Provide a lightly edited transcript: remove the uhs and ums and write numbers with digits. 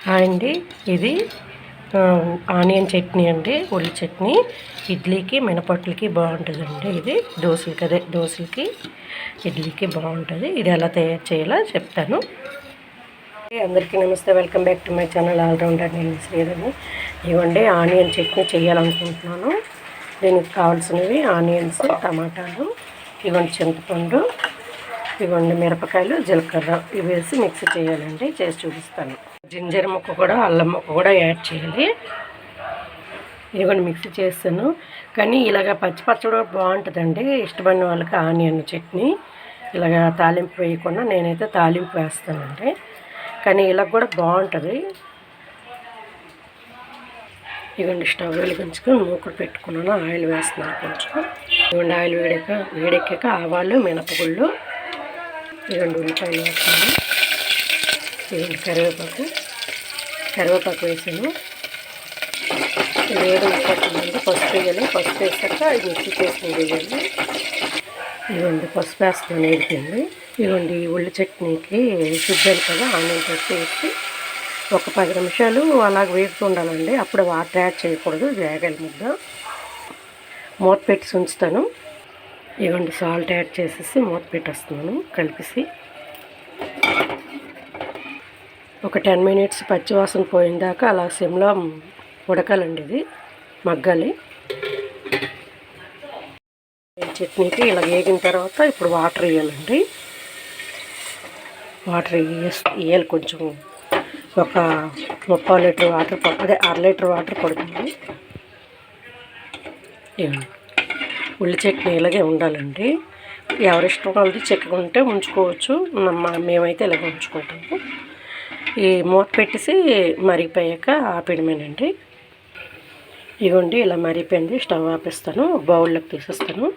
Hi అండి, ఇది onion chutney అండి. ఉల్లి చట్నీ ఇడ్లీకి మినపట్లకి బాగుంటుందండి. ఇది దోశలకి ఇడ్లీకి బాగుంటుంది. ఇది ఎలా తయారు చేయాలో చెప్తాను. అందరికీ నమస్తే, welcome back to my channel all rounder నేను శ్రీధర్ని. ఇవ్వండి ఆనియన్ చట్నీ చేయాలనుకుంటున్నాను. దీనికి కావాల్సినవి ఆనియన్స్, టమాటాలు, ఇవ్వండి చింతపండు, ఇవ్వండి మిరపకాయలు, జీలకర్ర ఇవి వేసి మిక్సీ చేయాలండి. చేసి చూపిస్తాను. జింజర్ ముక్క కూడా, అల్లం ముక్క కూడా యాడ్ చేయాలి. ఇదిగోండి మిక్సీ చేస్తాను. కానీ ఇలాగ పచ్చిపచ్చడి బాగుంటుందండి. ఇష్టపడిన వాళ్ళకి ఆనియన్ చట్నీ ఇలాగ తాలింపు వేయకుండా నేనైతే తాలింపు వేస్తానండి. కానీ ఇలా కూడా బాగుంటుంది. ఇవ్వండి స్టవ్ వెలిగించుకొని మూకుడు పెట్టుకున్నాను. ఆయిల్ వేస్తున్నాను కొంచెం. ఇవ్వండి ఆయిల్ వేడెక్కాక ఆవాలు, మినపగుళ్ళు, ఇవ్వండి ఉల్లిపాయలు వేస్తాను. ఇవ్వండి కరివేపాకు వేసాను. వేడి పట్టిందంటే పసుపు వేయాలి. పసుపు వేసాక మిక్సీ చేసి వేయాలి. ఇవ్వండి పసుపు వేస్తున్నాను, వేడిపోయింది. ఇవ్వండి ఉల్లి చట్నీకి శుద్ధాలు కదా ఆనియన్ పచ్చి వేసి ఒక 10 నిమిషాలు అలాగ వేగుతూ ఉండాలండి. అప్పుడు వాటర్ యాడ్ చేయకూడదు, వేగాలి ముద్ద. మూత పెట్టి ఉంచుతాను. ఇవ్వండి సాల్ట్ యాడ్ చేసేసి మూత పెట్టేస్తున్నాను కలిపేసి. ఒక 10 మినిట్స్ పచ్చివాసన పోయిందాక అలా సిమ్లో ఉడకాలండి. ఇది మగ్గాలి. చట్నీకి ఇలా వేగిన తర్వాత ఇప్పుడు వాటర్ వేయాలండి. వాటర్ వేయాలి కొంచెం. ఒక 3/4 లీటర్ వాటర్, అదే 1/2 లీటర్ వాటర్ పడుతుంది. ఉల్లి చట్నీ ఇలాగే ఉండాలండి. ఎవరిష్టం వాళ్ళది చిక్కగా ఉంటే ఉంచుకోవచ్చు. మేమైతే ఇలాగ ఉంచుకుంటాము. ఈ మూత పెట్టేసి మరిగిపోయాక ఆపేయడమేనండి. ఇవ్వండి ఇలా మరిగిపోయింది. స్టవ్ ఆపేస్తాను. బౌల్లోకి తీసేస్తాను.